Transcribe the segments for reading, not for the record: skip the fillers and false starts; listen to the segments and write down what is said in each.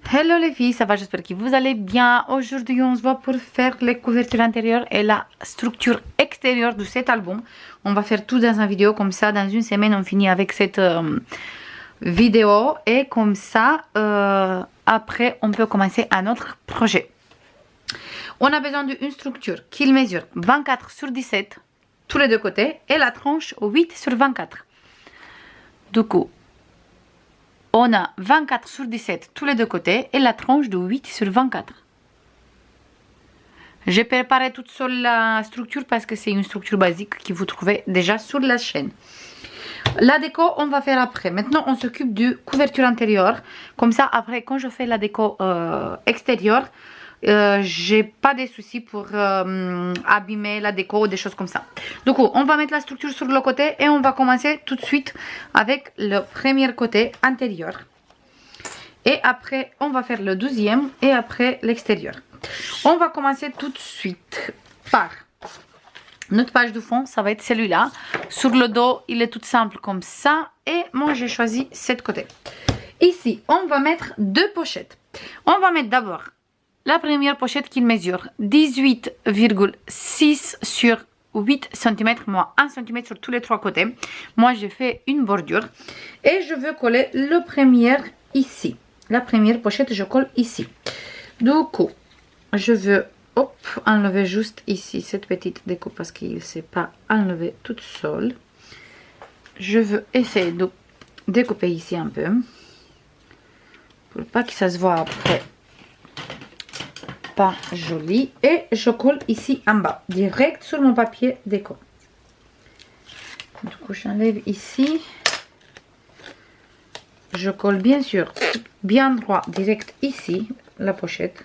Hello les filles, ça va, j'espère que vous allez bien. Aujourd'hui on se voit pour faire les couvertures intérieures et la structure extérieure de cet album. On va faire tout dans une vidéo, comme ça dans une semaine on finit avec cette vidéo. Et comme ça, après on peut commencer un autre projet. On a besoin d'une structure qui mesure 24 sur 17 tous les deux côtés et la tranche 8 sur 24. Du coup, on a 24 sur 17 tous les deux côtés et la tranche de 8 sur 24. J'ai préparé toute seule la structure parce que c'est une structure basique que vous trouvez déjà sur la chaîne. La déco, on va faire après. Maintenant, on s'occupe de couverture intérieure. Comme ça, après, quand je fais la déco extérieure, j'ai pas de soucis pour abîmer la déco ou des choses comme ça. Du coup, on va mettre la structure sur le côté et on va commencer tout de suite avec le premier côté intérieur. Et après, on va faire le deuxième et après l'extérieur. On va commencer tout de suite par notre page de fond, ça va être celui-là. Sur le dos, il est tout simple comme ça. Et moi, j'ai choisi cette côté. Ici, on va mettre deux pochettes. On va mettre d'abord la première pochette qui mesure 18,6 sur 8 cm, moi 1 cm sur tous les trois côtés. Moi j'ai fait une bordure et je veux coller le premier ici. La première pochette je colle ici. Du coup, je veux enlever juste ici cette petite découpe parce qu'il ne s'est pas enlevé toute seule. Je veux essayer de découper ici un peu pour pas que ça se voit après. Pas joli, et je colle ici en bas direct sur mon papier déco. Du coup j'enlève ici, je colle bien sûr bien droit direct ici la pochette.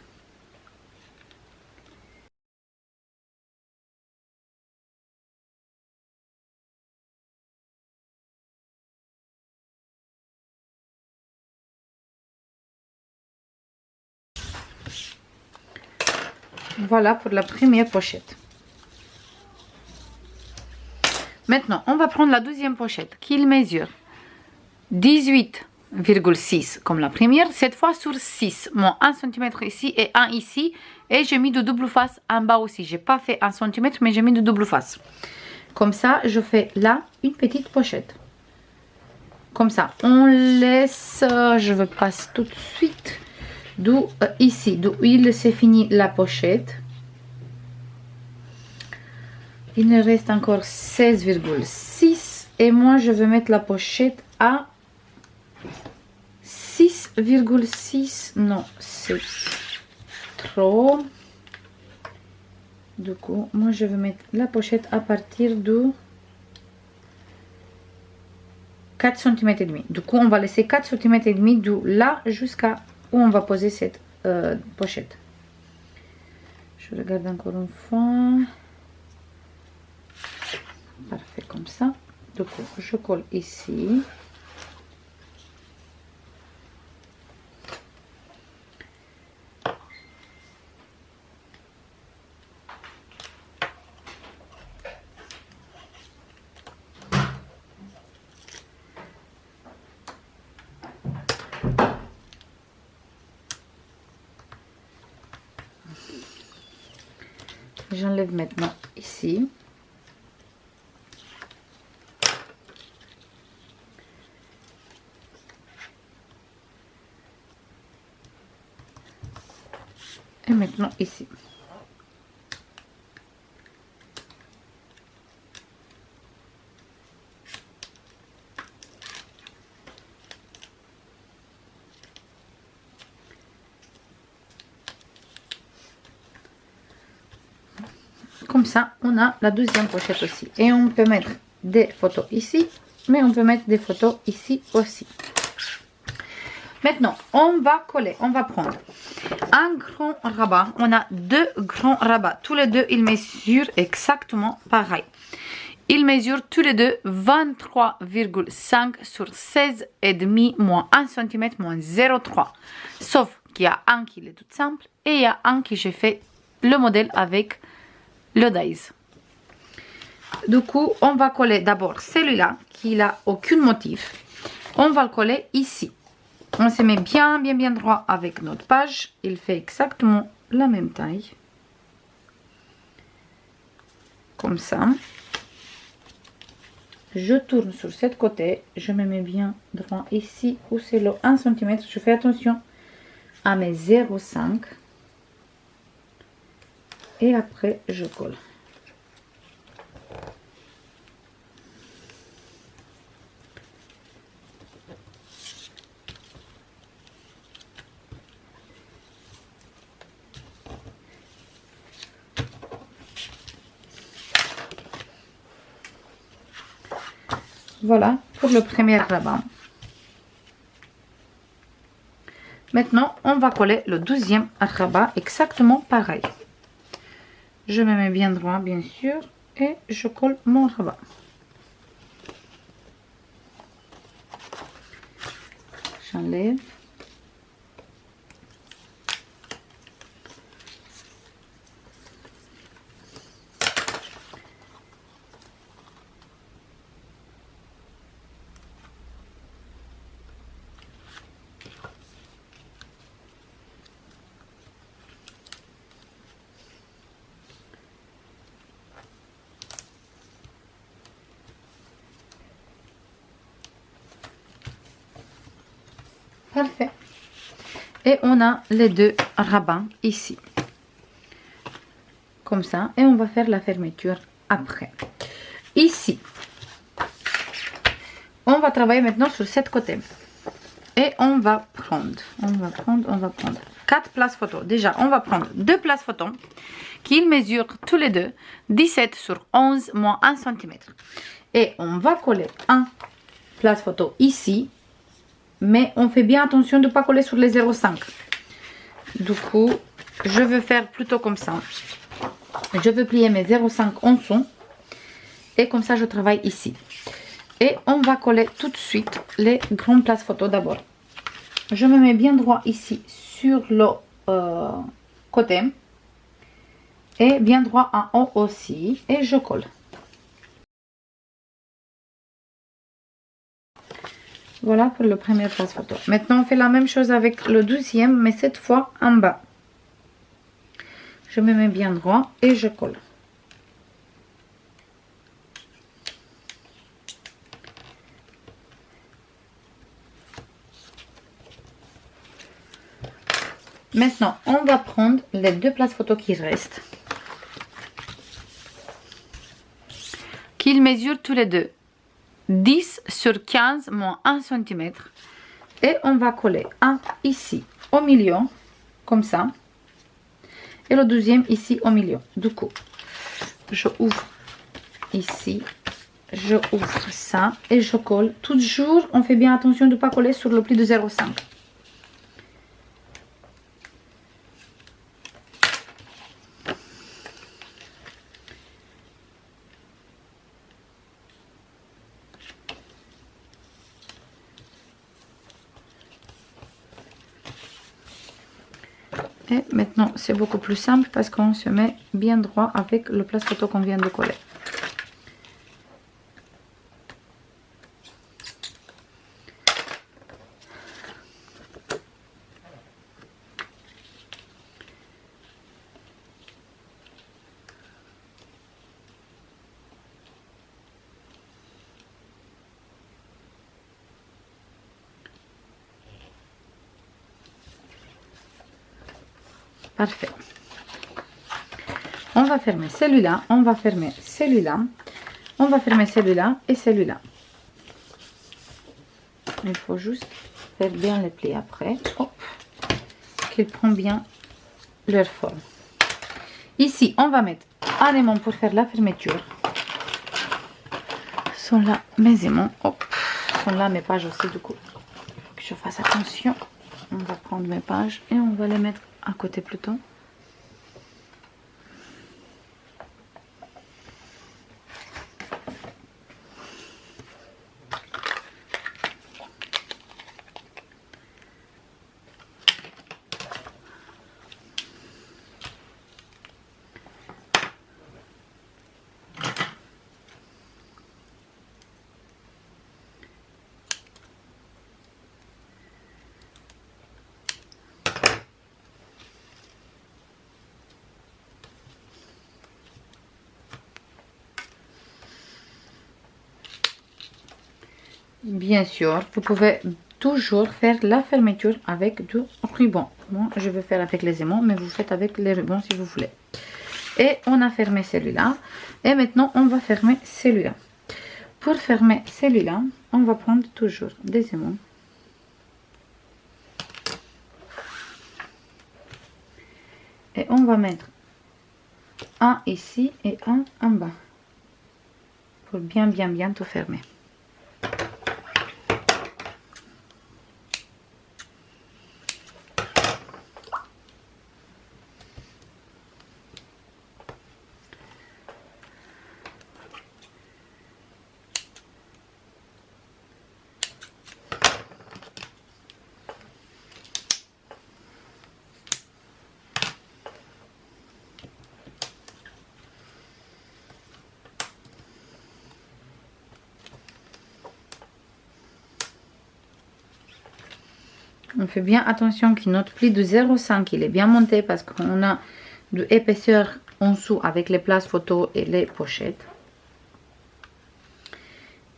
Voilà pour la première pochette. Maintenant, on va prendre la deuxième pochette qui mesure 18,6 comme la première, cette fois sur 6. Mon 1 cm ici et 1 ici. Et j'ai mis de double face en bas aussi. J'ai pas fait 1 cm, mais j'ai mis de double face. Comme ça, je fais là une petite pochette. Comme ça, on laisse, je veux passer tout de suite. D'où ici, d'où il s'est fini la pochette. Il ne reste encore 16,6 et moi je vais mettre la pochette à 6,6. Non, c'est trop. Du coup, moi je vais mettre la pochette à partir de 4 cm et demi. Du coup, on va laisser 4 cm et demi de là jusqu'à où on va poser cette pochette. Je regarde encore une fois. Parfait, comme ça. Du coup, je colle ici. J'enlève maintenant ici. Et maintenant ici. Comme ça, on a la deuxième pochette aussi. Et on peut mettre des photos ici, mais on peut mettre des photos ici aussi. Maintenant, on va coller, on va prendre un grand rabat. On a deux grands rabats. Tous les deux, ils mesurent exactement pareil. Ils mesurent tous les deux 23,5 sur 16,5 moins 1 cm moins 0,3. Sauf qu'il y a un qui est tout simple et il y a un qui j'ai fait le modèle avec le dies. Du coup, on va coller d'abord celui-là qui n'a aucun motif. On va le coller ici. On se met bien droit avec notre page. Il fait exactement la même taille. Comme ça. Je tourne sur ce côté. Je me mets bien droit ici où c'est le 1 cm. Je fais attention à mes 0,5. Et après, je colle. Voilà pour le premier rabat. Maintenant, on va coller le deuxième rabat exactement pareil. Je me mets bien droit, bien sûr, et je colle mon rabat. J'enlève. Parfait. Et on a les deux rabats ici. Comme ça. Et on va faire la fermeture après. Ici. On va travailler maintenant sur ce côté. Et on va prendre 4 places photos. Déjà, on va prendre 2 places photos qui mesurent tous les deux 17 sur 11 moins 1 cm. Et on va coller un place photo ici. Mais on fait bien attention de ne pas coller sur les 0,5. Du coup, je vais faire plutôt comme ça. Je vais plier mes 0,5 en dessous. Et comme ça, je travaille ici. Et on va coller tout de suite les grandes places photos d'abord. Je me mets bien droit ici sur le côté. Et bien droit en haut aussi. Et je colle. Voilà pour le premier place photo. Maintenant, on fait la même chose avec le deuxième, mais cette fois en bas. Je me mets bien droit et je colle. Maintenant, on va prendre les 2 places photos qui restent. Qu'ils mesurent tous les deux 10 sur 15 moins 1 cm. Et on va coller un ici au milieu, comme ça. Et le deuxième ici au milieu. Du coup, je ouvre ici. Je ouvre ça et je colle. Toujours, on fait bien attention de ne pas coller sur le pli de 0,5. Et maintenant, c'est beaucoup plus simple parce qu'on se met bien droit avec le place photo qu'on vient de coller. Parfait. On va fermer celui-là, on va fermer celui-là, on va fermer celui-là et celui-là. Il faut juste faire bien les plis après. Hop, qu'ils prennent bien leur forme. Ici, on va mettre un aimant pour faire la fermeture. Sont là mes aimants. Hop, sont là mes pages aussi du coup. Il faut que je fasse attention. On va prendre mes pages et on va les mettre à côté plutôt. bien sûr, vous pouvez toujours faire la fermeture avec du ruban. Moi, je vais faire avec les aimants, mais vous faites avec les rubans si vous voulez. Et on a fermé celui-là. Et maintenant, on va fermer celui-là. Pour fermer celui-là, on va prendre toujours des aimants. Et on va mettre un ici et un en bas. Pour bien tout fermer. On fait bien attention que notre pli de 0,5 il est bien monté parce qu'on a de l'épaisseur en dessous avec les places photo et les pochettes.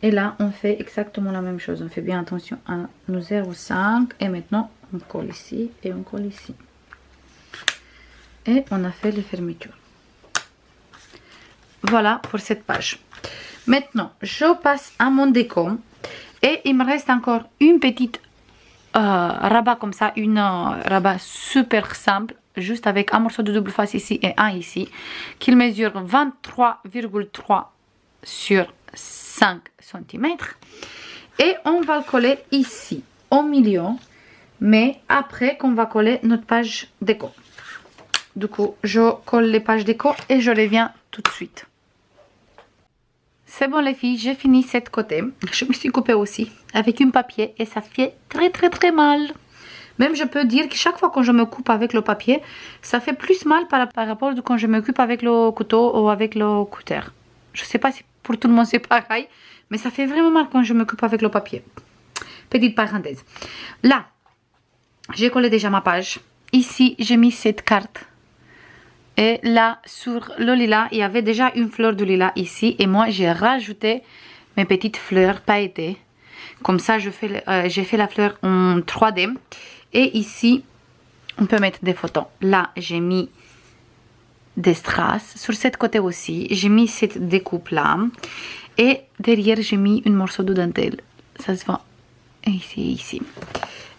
Et là on fait exactement la même chose. On fait bien attention à nos 0,5 et maintenant on colle ici et on colle ici. Et on a fait les fermetures. Voilà pour cette page. Maintenant je passe à mon déco et il me reste encore une petite rabat comme ça, une rabat super simple, juste avec un morceau de double face ici et un ici, qui mesure 23,3 sur 5 cm. Et on va le coller ici, au milieu, mais après qu'on va coller notre page déco. Du coup, je colle les pages déco et je reviens tout de suite. C'est bon les filles, j'ai fini cette côté. Je me suis coupée aussi avec un papier et ça fait très mal. Même je peux dire que chaque fois que je me coupe avec le papier, ça fait plus mal par rapport à quand je me coupe avec le couteau ou avec le cutter. Je sais pas si pour tout le monde c'est pareil, mais ça fait vraiment mal quand je me coupe avec le papier. Petite parenthèse. Là, j'ai collé déjà ma page. Ici, j'ai mis cette carte. Et là, sur le lilas, il y avait déjà une fleur de lilas ici. Et moi, j'ai rajouté mes petites fleurs pailletées. Comme ça, j'ai fait la fleur en 3D. Et ici, on peut mettre des photos. Là, j'ai mis des strass. Sur cette côté aussi, j'ai mis cette découpe-là. Et derrière, j'ai mis un morceau de dentelle. Ça se voit ici.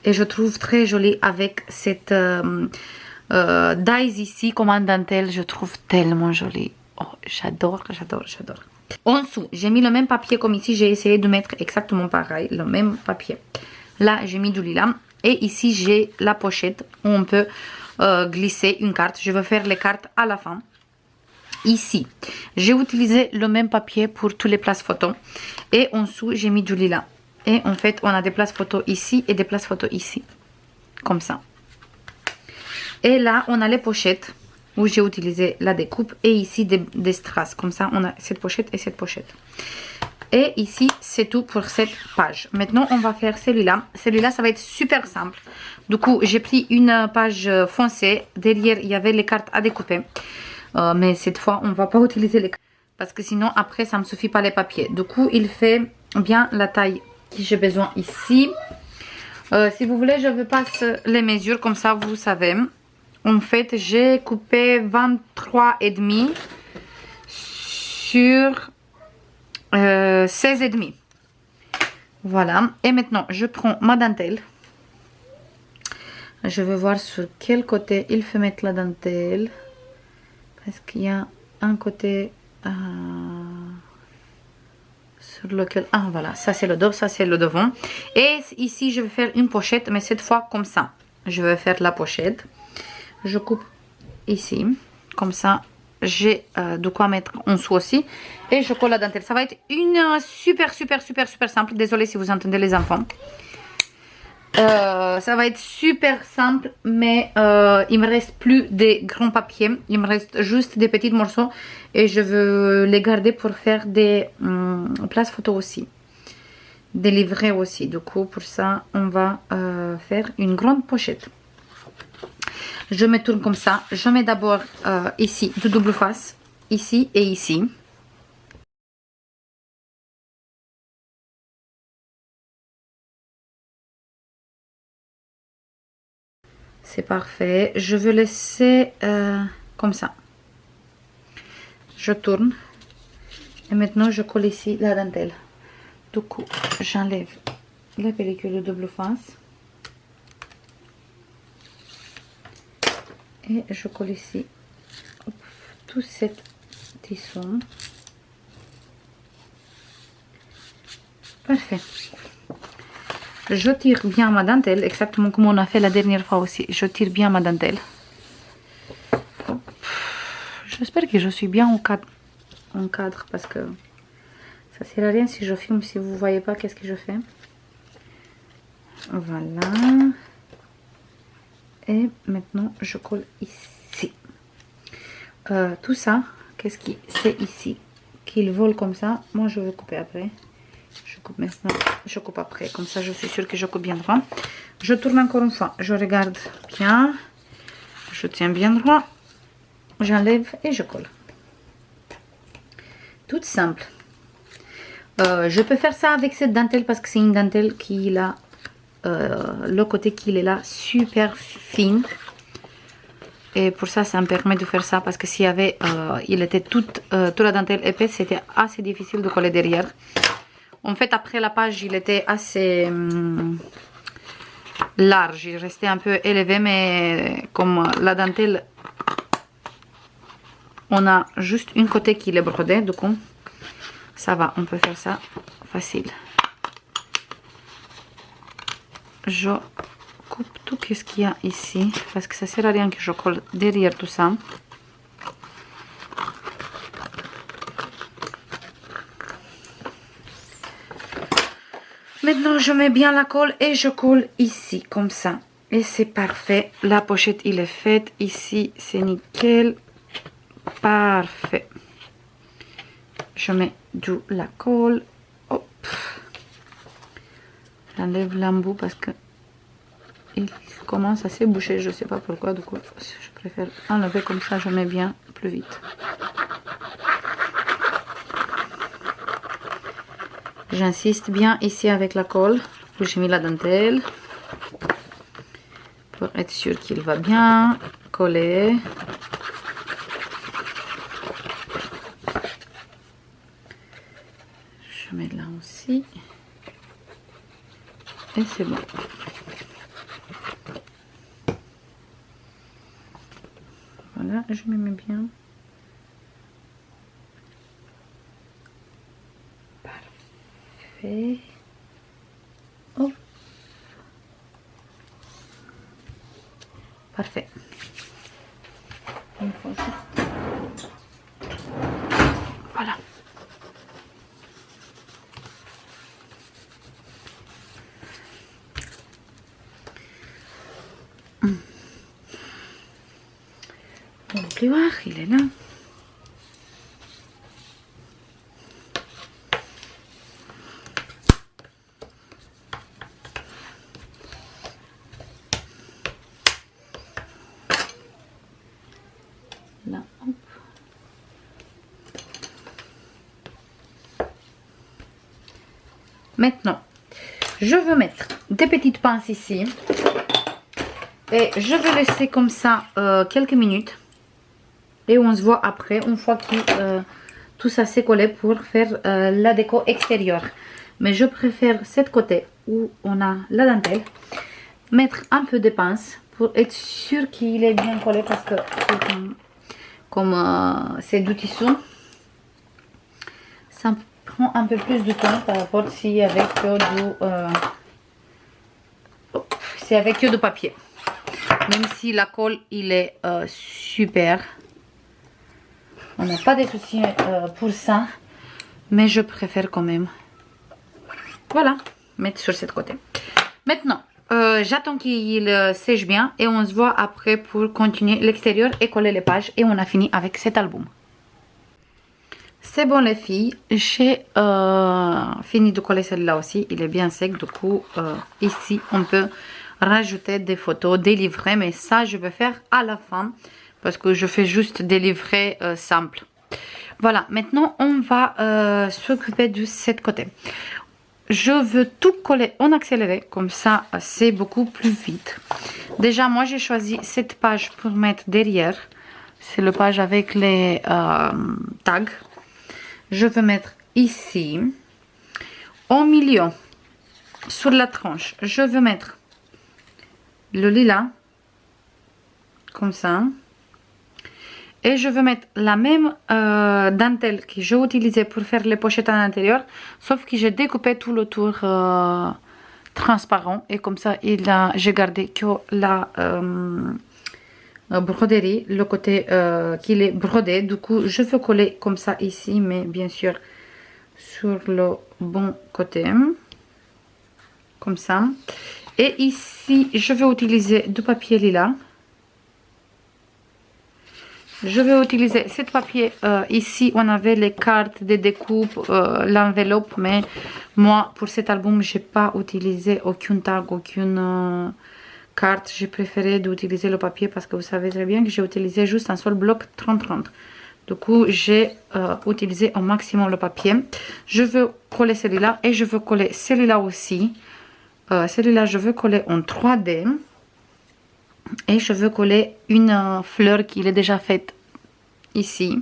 Et je trouve très joli avec cette... dies ici comme en dentelle, je trouve tellement joli. Oh, j'adore. En dessous, j'ai mis le même papier comme ici. J'ai essayé de mettre exactement pareil, le même papier. Là, j'ai mis du lilas. Et ici, j'ai la pochette où on peut glisser une carte. Je vais faire les cartes à la fin. Ici, j'ai utilisé le même papier pour toutes les places photos. Et en dessous, j'ai mis du lilas. Et en fait, on a des places photos ici et des places photos ici. Comme ça. Et là, on a les pochettes où j'ai utilisé la découpe. Et ici, des strass. Comme ça, on a cette pochette et cette pochette. Et ici, c'est tout pour cette page. Maintenant, on va faire celui-là. Celui-là, ça va être super simple. Du coup, j'ai pris une page foncée. Derrière, il y avait les cartes à découper. Mais cette fois, on ne va pas utiliser les cartes. Parce que sinon, après, ça ne me suffit pas les papiers. Du coup, il fait bien la taille que j'ai besoin ici. Si vous voulez, je vous passe les mesures. Comme ça, vous savez. En fait, j'ai coupé 23,5 sur 16,5. Voilà. Et maintenant, je prends ma dentelle. Je vais voir sur quel côté il faut mettre la dentelle. Parce qu'il y a un côté sur lequel... Ah, voilà. Ça, c'est le dos. Ça, c'est le devant. Et ici, je vais faire une pochette. Mais cette fois, comme ça. Je vais faire la pochette. Je coupe ici, comme ça j'ai de quoi mettre en dessous aussi. Et je colle la dentelle. Ça va être une super simple. Désolée si vous entendez les enfants. Ça va être super simple, mais il me reste plus des grands papiers. Il me reste juste des petits morceaux. Et je veux les garder pour faire des places photos aussi. Des livrets aussi. Du coup, pour ça, on va faire une grande pochette. Je me tourne comme ça. Je mets d'abord ici du double face, ici et ici. C'est parfait. Je vais laisser comme ça. Je tourne. Et maintenant, je colle ici la dentelle. Du coup, j'enlève la pellicule de double face. Et je colle ici tout cet tissu. Parfait. Je tire bien ma dentelle, exactement comme on a fait la dernière fois aussi. Je tire bien ma dentelle. J'espère que je suis bien en cadre parce que ça ne sert à rien si je filme, si vous ne voyez pas qu'est-ce que je fais. Voilà. Et maintenant, je colle ici. Tout ça, qu'est-ce qui c'est ici qu'il vole comme ça. Moi, je vais couper après. Je coupe maintenant, je coupe après. Comme ça, je suis sûre que je coupe bien droit. Je tourne encore une fois. Je regarde bien. Je tiens bien droit. J'enlève et je colle. Tout simple. Je peux faire ça avec cette dentelle parce que c'est une dentelle qui a le côté qu'il est là super fine. Et pour ça, ça me permet de faire ça parce que s'il y avait, il était toute la dentelle épaisse, c'était assez difficile de coller derrière. En fait, après la page, il était assez large. Il restait un peu élevé, mais comme la dentelle, on a juste une côté qui est brodé, du coup, ça va. On peut faire ça facile. Je coupe tout ce qu'il y a ici, parce que ça sert à rien que je colle derrière tout ça. Maintenant, je mets bien la colle et je colle ici, comme ça. Et c'est parfait. La pochette, il est faite. Ici, c'est nickel. Parfait. Je mets de la colle. Hop. J'enlève l'embout parce que il commence à se boucher. Je ne sais pas pourquoi. Du coup, je préfère enlever comme ça. Je mets bien plus vite. J'insiste bien ici avec la colle où j'ai mis la dentelle pour être sûr qu'il va bien coller. Je mets là aussi et c'est bon. Voilà, je me mets bien. Oh. Parfait. Voilà. Mon plioir, il est là. Là, hop. Maintenant, je veux mettre des petites pinces ici. Et je vais laisser comme ça quelques minutes. Et on se voit après, une fois que tout ça s'est collé pour faire la déco extérieure. Mais je préfère cette côté où on a la dentelle. Mettre un peu de pince pour être sûr qu'il est bien collé parce que comme c'est du tissu, ça prend un peu plus de temps par rapport si avec c'est avec que du papier. Même si la colle il est super, on n'a pas de soucis pour ça, mais je préfère quand même, voilà, mettre sur cette côté. Maintenant j'attends qu'il sèche bien et on se voit après pour continuer l'extérieur et coller les pages et on a fini avec cet album. C'est bon les filles, j'ai fini de coller celle-là aussi, il est bien sec, du coup ici on peut rajouter des photos, des livrets, mais ça je vais faire à la fin parce que je fais juste des livrets simples. Voilà, maintenant on va s'occuper de cette côté. je veux tout coller en accéléré, comme ça c'est beaucoup plus vite. Déjà moi j'ai choisi cette page pour mettre derrière, c'est le page avec les tags. Je vais mettre ici, au milieu, sur la tranche, je vais mettre le lilas, comme ça. Et je vais mettre la même dentelle que j'ai utilisée pour faire les pochettes à l'intérieur, sauf que j'ai découpé tout le tour transparent. Et comme ça, j'ai gardé que la broderie, le côté qu'il est brodé. Du coup, je vais coller comme ça ici, mais bien sûr sur le bon côté. Comme ça. Et ici, je vais utiliser du papier lilas. Je vais utiliser ce papier. Ici, on avait les cartes de découpe, l'enveloppe, mais moi, pour cet album, je n'ai pas utilisé aucune tag, aucune carte. J'ai préféré d'utiliser le papier parce que vous savez très bien que j'ai utilisé juste un seul bloc 30-30. Du coup, j'ai utilisé au maximum le papier. Je veux coller celui-là et je veux coller celui-là aussi. Celui-là, je veux coller en 3D. Et je veux coller une fleur qui est déjà faite ici.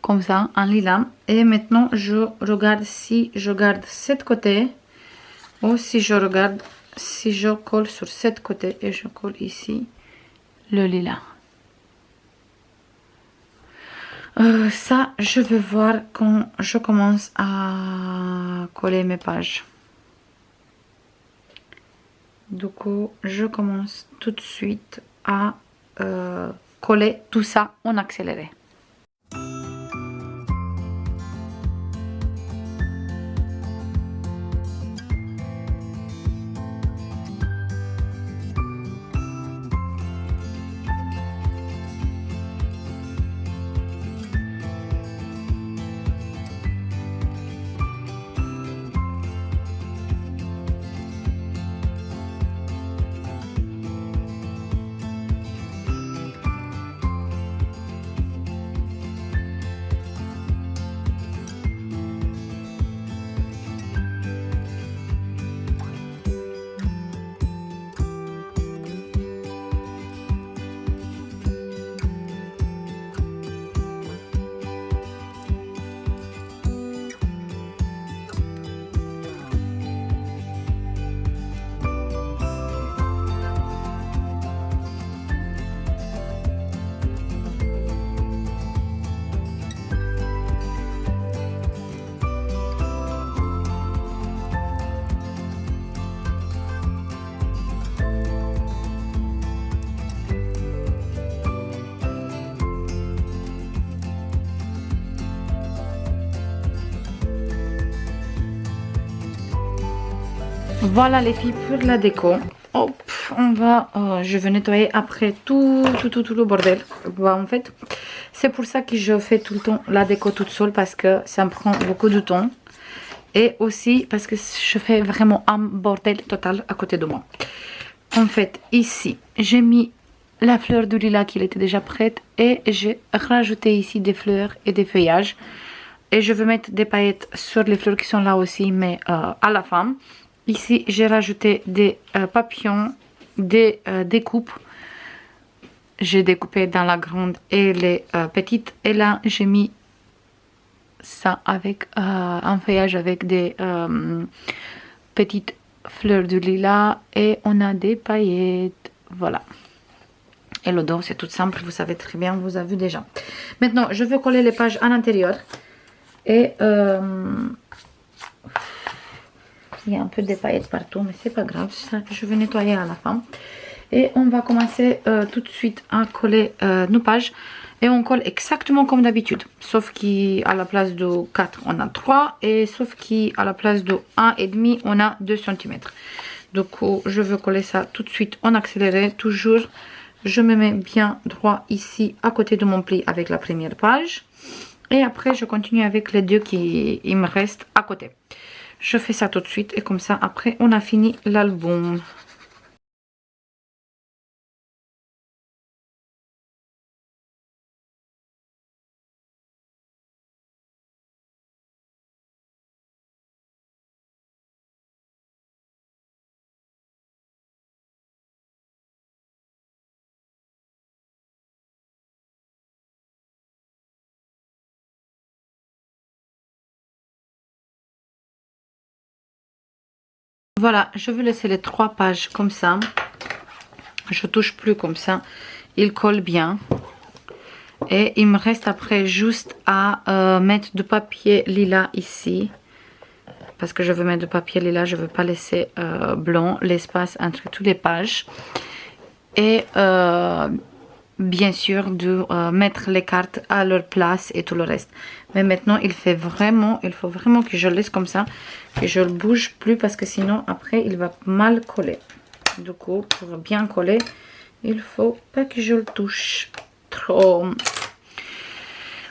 Comme ça, en lilas. Et maintenant, je regarde si je garde cet côté. Ou si je regarde, si je colle sur cet côté. Et je colle ici le lilas. Ça, je vais voir quand je commence à coller mes pages. Du coup, je commence tout de suite à coller tout ça en accéléré. Voilà les filles pour la déco. Hop, on va, je vais nettoyer après tout le bordel. Bah, en fait, c'est pour ça que je fais tout le temps la déco toute seule parce que ça me prend beaucoup de temps. Et aussi parce que je fais vraiment un bordel total à côté de moi. En fait, ici, j'ai mis la fleur du lilas qui était déjà prête et j'ai rajouté ici des fleurs et des feuillages. Et je vais mettre des paillettes sur les fleurs qui sont là aussi, mais à la fin. Ici, j'ai rajouté des papillons, des découpes. J'ai découpé dans la grande et les petites. Et là, j'ai mis ça avec un feuillage avec des petites fleurs de lilas. Et on a des paillettes. Voilà. Et le dos, c'est tout simple. Vous savez très bien, vous avez vu déjà. Maintenant, je vais coller les pages à l'intérieur. Et... il y a un peu de paillettes partout, mais c'est pas grave, ça je vais nettoyer à la fin. Et on va commencer tout de suite à coller nos pages. Et on colle exactement comme d'habitude. Sauf qu'à la place de 4, on a 3. Et sauf qu'à la place de 1,5, on a 2 cm. Du coup, je veux coller ça tout de suite en accéléré. Toujours, je me mets bien droit ici, à côté de mon pli avec la première page. Et après, je continue avec les deux qui me restent à côté. Je fais ça tout de suite et comme ça, après, on a fini l'album. Voilà, je vais laisser les 3 pages comme ça. Je touche plus comme ça. Il colle bien. Et il me reste après juste à mettre du papier lilas ici. Parce que je veux mettre du papier lilas, je ne veux pas laisser blanc l'espace entre toutes les pages. Et bien sûr de mettre les cartes à leur place et tout le reste. Mais maintenant il faut vraiment que je le laisse comme ça, que je le bouge plus parce que sinon après il va mal coller. Du coup pour bien coller il faut pas que je le touche trop.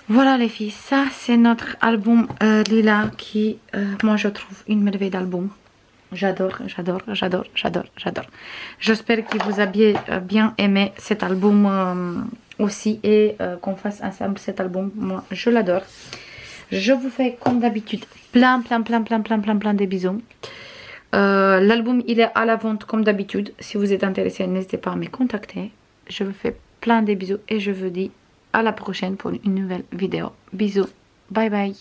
Voilà les filles, ça c'est notre album lilas qui moi je trouve une merveille d'album. J'adore, j'adore, j'adore, j'adore, j'adore. J'espère que vous avez bien aimé cet album aussi et qu'on fasse ensemble cet album. Moi, je l'adore. Je vous fais comme d'habitude plein de bisous. L'album, il est à la vente comme d'habitude. Si vous êtes intéressé, n'hésitez pas à me contacter. Je vous fais plein de bisous et je vous dis à la prochaine pour une nouvelle vidéo. Bisous. Bye bye.